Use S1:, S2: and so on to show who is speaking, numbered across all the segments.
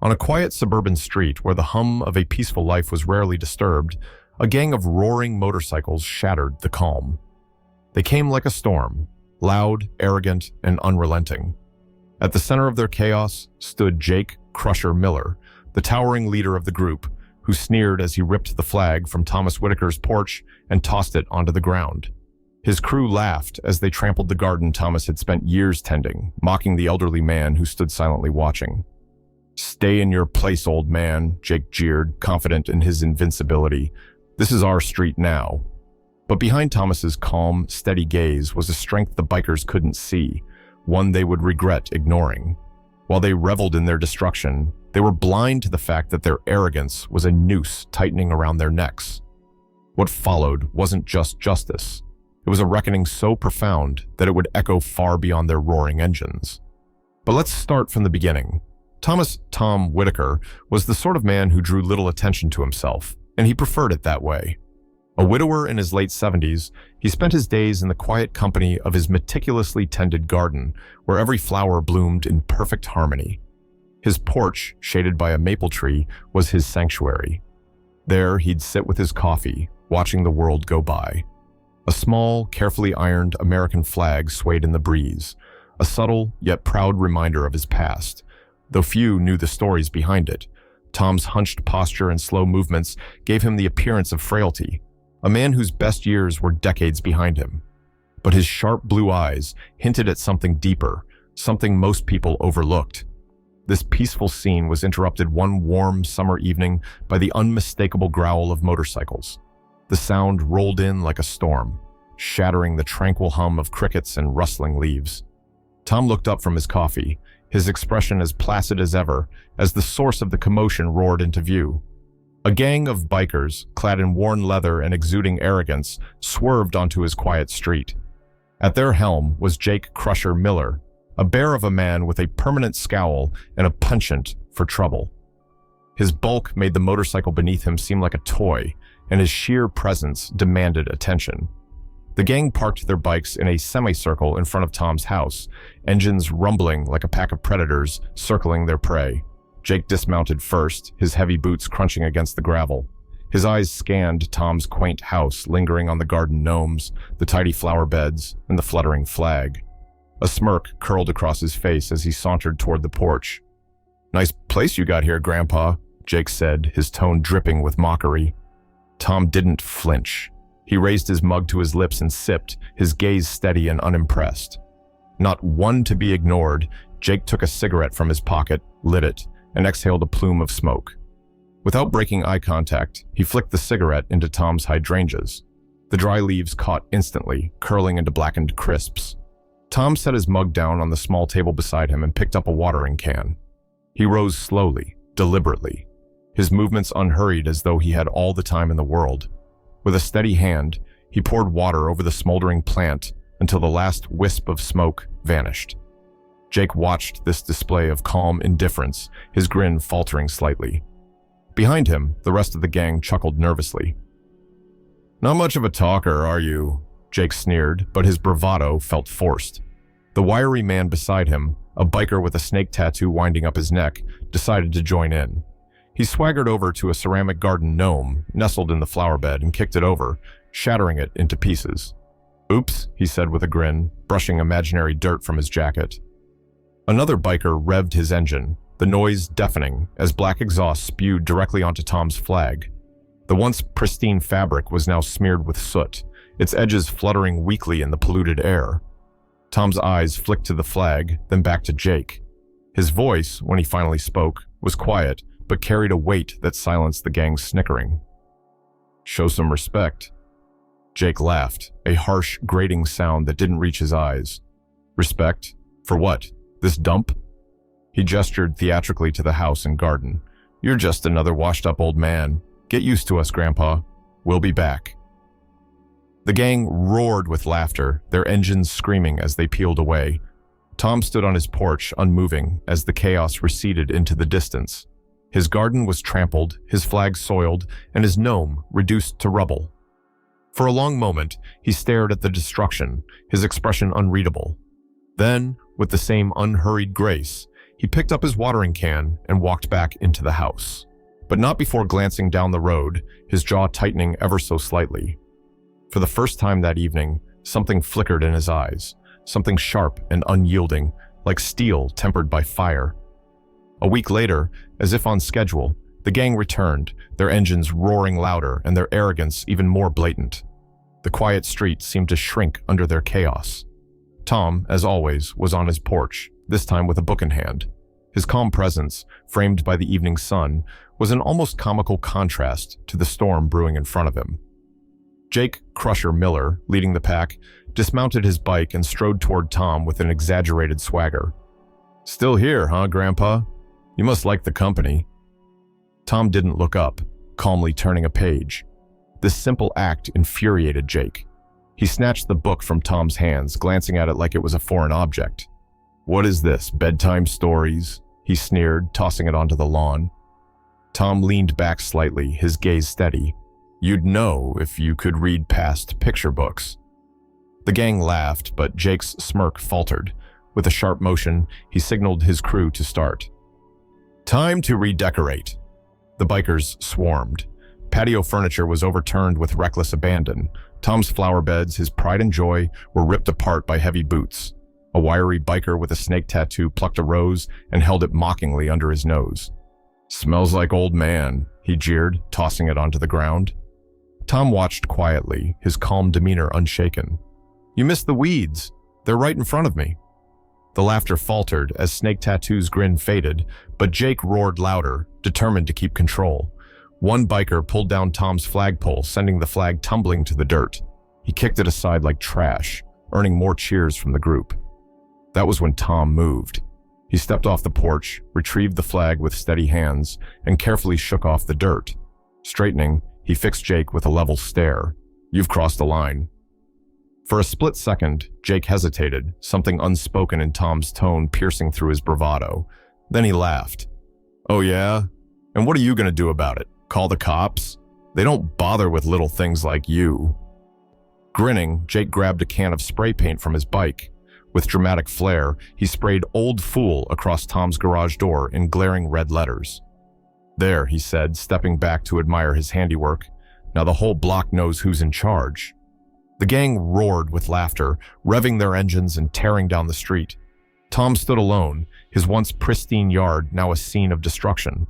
S1: On a quiet suburban street where the hum of a peaceful life was rarely disturbed, a gang of roaring motorcycles shattered the calm. They came like a storm, loud, arrogant, and unrelenting. At the center of their chaos stood Jake "Crusher" Miller, the towering leader of the group, who sneered as he ripped the flag from Thomas Whitaker's porch and tossed it onto the ground. His crew laughed as they trampled the garden Thomas had spent years tending, mocking the elderly man who stood silently watching. "Stay in your place, old man," Jake jeered, confident in his invincibility. "This is our street now." But behind Thomas's calm, steady gaze was a strength the bikers couldn't see, one they would regret ignoring. While they reveled in their destruction, they were blind to the fact that their arrogance was a noose tightening around their necks. What followed wasn't just justice. It was a reckoning so profound that it would echo far beyond their roaring engines. But let's start from the beginning. Tom Whitaker was the sort of man who drew little attention to himself, and he preferred it that way. A widower in his late 70s, he spent his days in the quiet company of his meticulously tended garden, where every flower bloomed in perfect harmony. His porch, shaded by a maple tree, was his sanctuary. There he'd sit with his coffee, watching the world go by. A small, carefully ironed American flag swayed in the breeze, a subtle yet proud reminder of his past, though few knew the stories behind it. Tom's hunched posture and slow movements gave him the appearance of frailty, a man whose best years were decades behind him. But his sharp blue eyes hinted at something deeper, something most people overlooked. This peaceful scene was interrupted one warm summer evening by the unmistakable growl of motorcycles. The sound rolled in like a storm, shattering the tranquil hum of crickets and rustling leaves. Tom looked up from his coffee, his expression as placid as ever, as the source of the commotion roared into view. A gang of bikers, clad in worn leather and exuding arrogance, swerved onto his quiet street. At their helm was Jake "Crusher" Miller, a bear of a man with a permanent scowl and a penchant for trouble. His bulk made the motorcycle beneath him seem like a toy, and his sheer presence demanded attention. The gang parked their bikes in a semicircle in front of Tom's house, engines rumbling like a pack of predators circling their prey. Jake dismounted first, his heavy boots crunching against the gravel. His eyes scanned Tom's quaint house, lingering on the garden gnomes, the tidy flower beds, and the fluttering flag. A smirk curled across his face as he sauntered toward the porch. "Nice place you got here, Grandpa," Jake said, his tone dripping with mockery. Tom didn't flinch. He raised his mug to his lips and sipped, his gaze steady and unimpressed. Not one to be ignored, Jake took a cigarette from his pocket, lit it, and exhaled a plume of smoke. Without breaking eye contact, he flicked the cigarette into Tom's hydrangeas. The dry leaves caught instantly, curling into blackened crisps. Tom set his mug down on the small table beside him and picked up a watering can. He rose slowly, deliberately, his movements unhurried as though he had all the time in the world. With a steady hand, he poured water over the smoldering plant until the last wisp of smoke vanished. Jake watched this display of calm indifference, his grin faltering slightly. Behind him, the rest of the gang chuckled nervously. "Not much of a talker, are you?" Jake sneered, but his bravado felt forced. The wiry man beside him, a biker with a snake tattoo winding up his neck, decided to join in. He swaggered over to a ceramic garden gnome nestled in the flower bed and kicked it over, shattering it into pieces. "Oops," he said with a grin, brushing imaginary dirt from his jacket. Another biker revved his engine, the noise deafening as black exhaust spewed directly onto Tom's flag. The once pristine fabric was now smeared with soot, its edges fluttering weakly in the polluted air. Tom's eyes flicked to the flag, then back to Jake. His voice, when he finally spoke, was quiet, but carried a weight that silenced the gang's snickering. "Show some respect." Jake laughed, a harsh, grating sound that didn't reach his eyes. "Respect? For what? This dump?" He gestured theatrically to the house and garden. "You're just another washed-up old man. Get used to us, Grandpa. We'll be back." The gang roared with laughter, their engines screaming as they peeled away. Tom stood on his porch, unmoving, as the chaos receded into the distance. His garden was trampled, his flag soiled, and his gnome reduced to rubble. For a long moment, he stared at the destruction, his expression unreadable. Then, with the same unhurried grace, He picked up his watering can and walked back into the house, but not before glancing down the road, his jaw tightening ever so slightly. For the first time that evening, something flickered in his eyes, something sharp and unyielding, like steel tempered by fire. A week later, as if on schedule, the gang returned, their engines roaring louder and their arrogance even more blatant. The quiet street seemed to shrink under their chaos. Tom, as always, was on his porch, this time with a book in hand. His calm presence, framed by the evening sun, was an almost comical contrast to the storm brewing in front of him. Jake Crusher Miller, leading the pack, dismounted his bike and strode toward Tom with an exaggerated swagger. "Still here, huh, Grandpa? You must like the company." Tom didn't look up, calmly turning a page. This simple act infuriated Jake. He snatched the book from Tom's hands, glancing at it like it was a foreign object. "What is this, bedtime stories?" he sneered, tossing it onto the lawn. Tom leaned back slightly, his gaze steady. "You'd know if you could read past picture books." The gang laughed, but Jake's smirk faltered. With a sharp motion, he signaled his crew to start. "Time to redecorate." The bikers swarmed. Patio furniture was overturned with reckless abandon. Tom's flower beds, his pride and joy, were ripped apart by heavy boots. A wiry biker with a snake tattoo plucked a rose and held it mockingly under his nose. "Smells like old man," he jeered, tossing it onto the ground. Tom watched quietly, his calm demeanor unshaken. "You missed the weeds. They're right in front of me." The laughter faltered as Snake Tattoo's grin faded, but Jake roared louder, determined to keep control. One biker pulled down Tom's flagpole, sending the flag tumbling to the dirt. He kicked it aside like trash, earning more cheers from the group. That was when Tom moved. He stepped off the porch, retrieved the flag with steady hands, and carefully shook off the dirt. Straightening, he fixed Jake with a level stare. "You've crossed the line." For a split second, Jake hesitated, something unspoken in Tom's tone piercing through his bravado. Then he laughed. "Oh yeah? And what are you gonna do about it? Call the cops? They don't bother with little things like you." Grinning, Jake grabbed a can of spray paint from his bike. With dramatic flair, he sprayed "Old Fool" across Tom's garage door in glaring red letters. "There," he said, stepping back to admire his handiwork. "Now the whole block knows who's in charge." The gang roared with laughter, revving their engines and tearing down the street. Tom stood alone, his once pristine yard now a scene of destruction.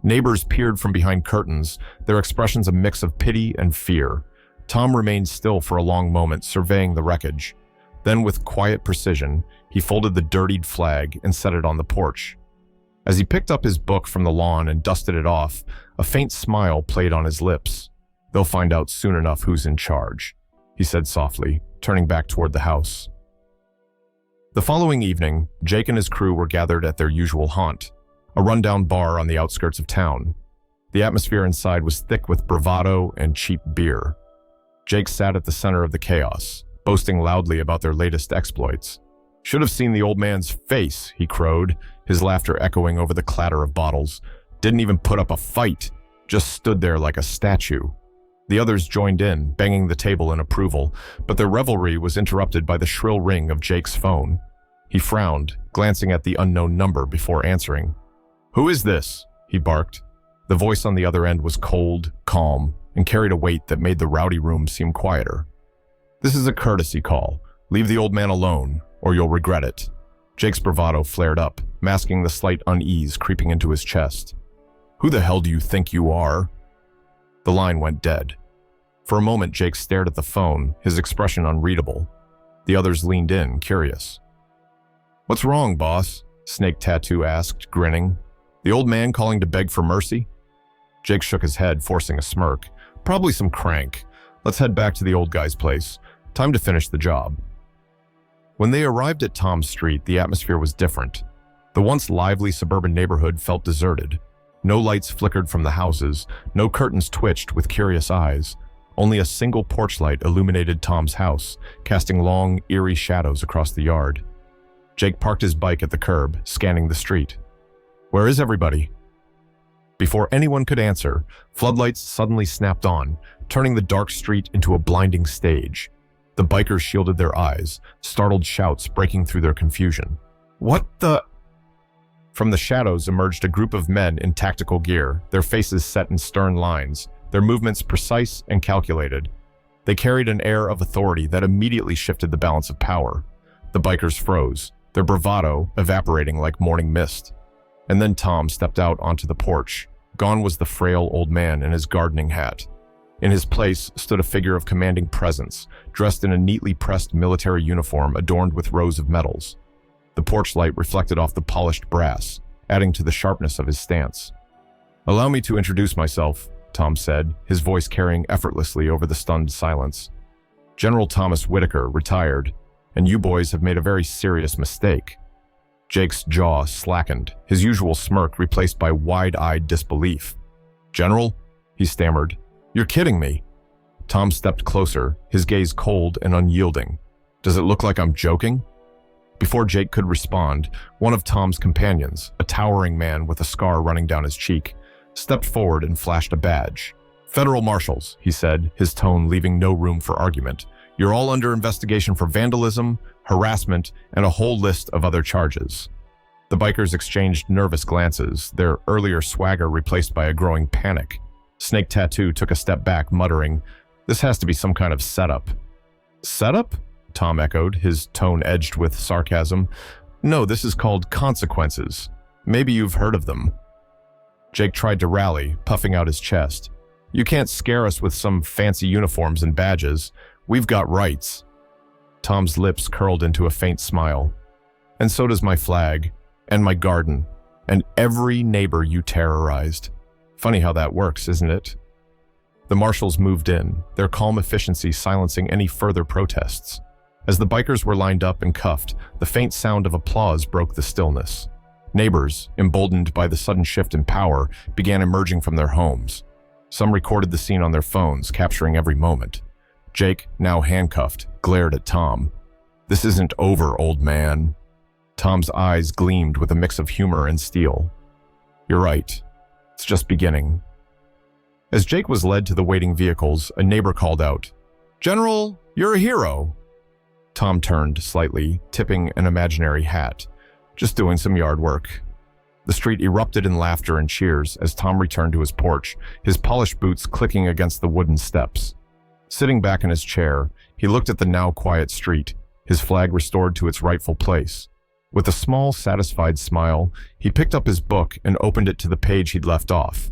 S1: Neighbors peered from behind curtains, their expressions a mix of pity and fear. Tom remained still for a long moment, surveying the wreckage. Then, with quiet precision, he folded the dirtied flag and set it on the porch. As he picked up his book from the lawn and dusted it off, a faint smile played on his lips. "They'll find out soon enough who's in charge," he said softly, turning back toward the house. The following evening, Jake and his crew were gathered at their usual haunt, a rundown bar on the outskirts of town. The atmosphere inside was thick with bravado and cheap beer. Jake sat at the center of the chaos, boasting loudly about their latest exploits. "Should have seen the old man's face," he crowed, his laughter echoing over the clatter of bottles. "Didn't even put up a fight, just stood there like a statue." The others joined in, banging the table in approval, but their revelry was interrupted by the shrill ring of Jake's phone. He frowned, glancing at the unknown number before answering. "Who is this?" he barked. The voice on the other end was cold, calm, and carried a weight that made the rowdy room seem quieter. "This is a courtesy call. Leave the old man alone, or you'll regret it." Jake's bravado flared up, masking the slight unease creeping into his chest. "Who the hell do you think you are?" The line went dead. For a moment, Jake stared at the phone, his expression unreadable. The others leaned in, curious. "What's wrong, boss?" Snake Tattoo asked, grinning. "The old man calling to beg for mercy?" Jake shook his head, forcing a smirk. "Probably some crank. Let's head back to the old guy's place. Time to finish the job." When they arrived at Tom's Street, the atmosphere was different. The once lively suburban neighborhood felt deserted. No lights flickered from the houses, no curtains twitched with curious eyes. Only a single porch light illuminated Tom's house, casting long, eerie shadows across the yard. Jake parked his bike at the curb, scanning the street. "Where is everybody?" Before anyone could answer, floodlights suddenly snapped on, turning the dark street into a blinding stage. The bikers shielded their eyes, startled shouts breaking through their confusion. "What the—" From the shadows emerged a group of men in tactical gear, their faces set in stern lines, their movements precise and calculated. They carried an air of authority that immediately shifted the balance of power. The bikers froze, their bravado evaporating like morning mist. And then Tom stepped out onto the porch. Gone was the frail old man in his gardening hat. In his place stood a figure of commanding presence, dressed in a neatly pressed military uniform adorned with rows of medals. The porch light reflected off the polished brass, adding to the sharpness of his stance. "Allow me to introduce myself," Tom said, his voice carrying effortlessly over the stunned silence. "General Thomas Whitaker, retired, and you boys have made a very serious mistake." Jake's jaw slackened, his usual smirk replaced by wide-eyed disbelief. "General?" he stammered. "You're kidding me." Tom stepped closer, his gaze cold and unyielding. "Does it look like I'm joking?" Before Jake could respond, one of Tom's companions, a towering man with a scar running down his cheek, stepped forward and flashed a badge. "Federal Marshals," he said, his tone leaving no room for argument. "You're all under investigation for vandalism, harassment, and a whole list of other charges." The bikers exchanged nervous glances, their earlier swagger replaced by a growing panic. Snake Tattoo took a step back, muttering, "This has to be some kind of setup." "Setup?" Tom echoed, his tone edged with sarcasm. "No, this is called consequences. Maybe you've heard of them." Jake tried to rally, puffing out his chest. "You can't scare us with some fancy uniforms and badges. We've got rights." Tom's lips curled into a faint smile. "And so does my flag, and my garden, and every neighbor you terrorized. Funny how that works, isn't it?" The marshals moved in, their calm efficiency silencing any further protests. As the bikers were lined up and cuffed, the faint sound of applause broke the stillness. Neighbors, emboldened by the sudden shift in power, began emerging from their homes. Some recorded the scene on their phones, capturing every moment. Jake, now handcuffed, glared at Tom. "This isn't over, old man." Tom's eyes gleamed with a mix of humor and steel. "You're right. It's just beginning." As Jake was led to the waiting vehicles, a neighbor called out, "General, you're a hero." Tom turned slightly, tipping an imaginary hat. "Just doing some yard work." The street erupted in laughter and cheers as Tom returned to his porch, his polished boots clicking against the wooden steps. Sitting back in his chair, he looked at the now quiet street, his flag restored to its rightful place. With a small, satisfied smile, he picked up his book and opened it to the page he'd left off.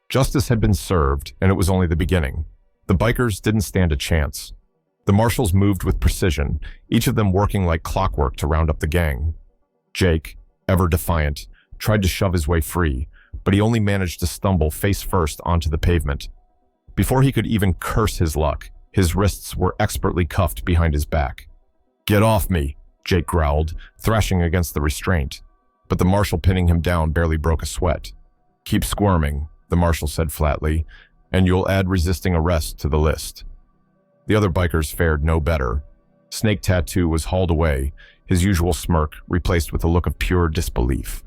S1: Justice had been served, and it was only the beginning. The bikers didn't stand a chance. The marshals moved with precision, each of them working like clockwork to round up the gang. Jake, ever defiant, tried to shove his way free, but he only managed to stumble face first onto the pavement. Before he could even curse his luck, his wrists were expertly cuffed behind his back. "Get off me," Jake growled, thrashing against the restraint. But the marshal pinning him down barely broke a sweat. "Keep squirming," the marshal said flatly, "and you'll add resisting arrest to the list." The other bikers fared no better. Snake Tattoo was hauled away, his usual smirk replaced with a look of pure disbelief.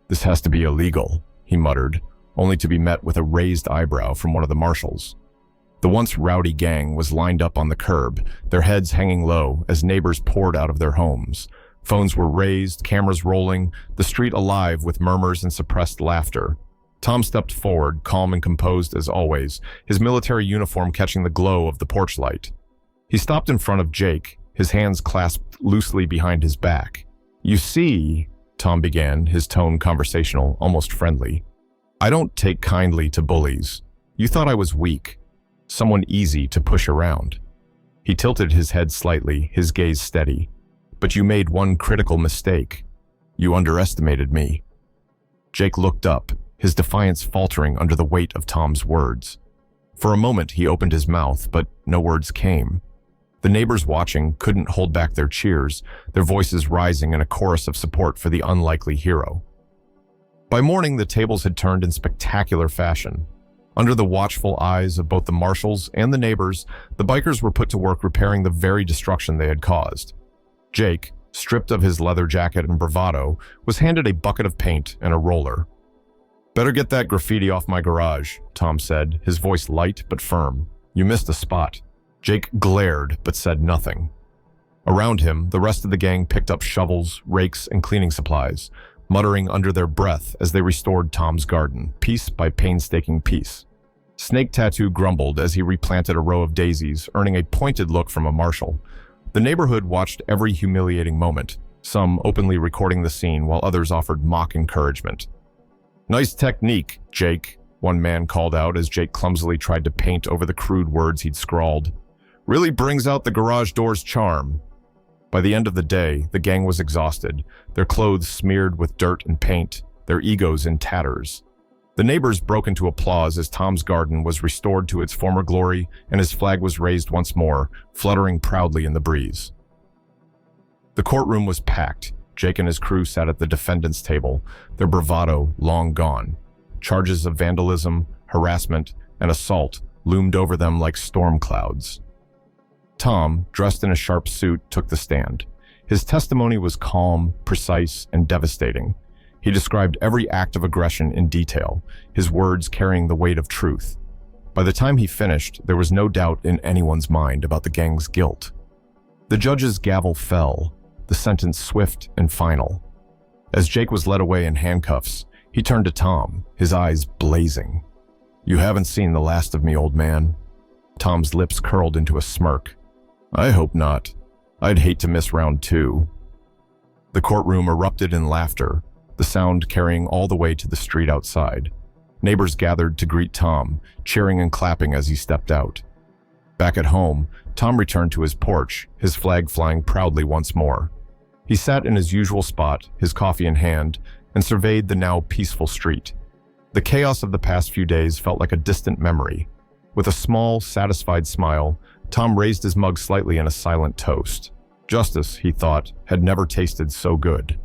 S1: "This has to be illegal," he muttered, only to be met with a raised eyebrow from one of the marshals. The once rowdy gang was lined up on the curb, their heads hanging low as neighbors poured out of their homes. Phones were raised, cameras rolling, the street alive with murmurs and suppressed laughter. Tom stepped forward, calm and composed as always, his military uniform catching the glow of the porch light. He stopped in front of Jake, his hands clasped loosely behind his back. "You see," Tom began, his tone conversational, almost friendly, "I don't take kindly to bullies. You thought I was weak, someone easy to push around." He tilted his head slightly, his gaze steady. "But you made one critical mistake. You underestimated me." Jake looked up, his defiance faltering under the weight of Tom's words. For a moment he opened his mouth, but no words came. The neighbors watching couldn't hold back their cheers, their voices rising in a chorus of support for the unlikely hero. By morning, the tables had turned in spectacular fashion. Under the watchful eyes of both the marshals and the neighbors, the bikers were put to work repairing the very destruction they had caused. Jake, stripped of his leather jacket and bravado, was handed a bucket of paint and a roller. "Better get that graffiti off my garage," Tom said, his voice light but firm. "You missed a spot." Jake glared but said nothing. Around him, the rest of the gang picked up shovels, rakes, and cleaning supplies. muttering under their breath as they restored Tom's garden, piece by painstaking piece. Snake Tattoo grumbled as he replanted a row of daisies, earning a pointed look from a marshal. The neighborhood watched every humiliating moment, some openly recording the scene while others offered mock encouragement. "Nice technique, Jake," one man called out as Jake clumsily tried to paint over the crude words he'd scrawled. "Really brings out the garage door's charm." By the end of the day, the gang was exhausted, their clothes smeared with dirt and paint, their egos in tatters. The neighbors broke into applause as Tom's garden was restored to its former glory and his flag was raised once more, fluttering proudly in the breeze. The courtroom was packed. Jake and his crew sat at the defendant's table, their bravado long gone. Charges of vandalism, harassment, and assault loomed over them like storm clouds. Tom, dressed in a sharp suit, took the stand. His testimony was calm, precise, and devastating. He described every act of aggression in detail, his words carrying the weight of truth. By the time he finished, there was no doubt in anyone's mind about the gang's guilt. The judge's gavel fell, the sentence swift and final. As Jake was led away in handcuffs, he turned to Tom, his eyes blazing. "You haven't seen the last of me, old man." Tom's lips curled into a smirk. "I hope not. I'd hate to miss round 2. The courtroom erupted in laughter, the sound carrying all the way to the street outside. Neighbors gathered to greet Tom, cheering and clapping as he stepped out. Back at home, Tom returned to his porch, his flag flying proudly once more. He sat in his usual spot, his coffee in hand, and surveyed the now peaceful street. The chaos of the past few days felt like a distant memory. With a small, satisfied smile, Tom raised his mug slightly in a silent toast. Justice, he thought, had never tasted so good.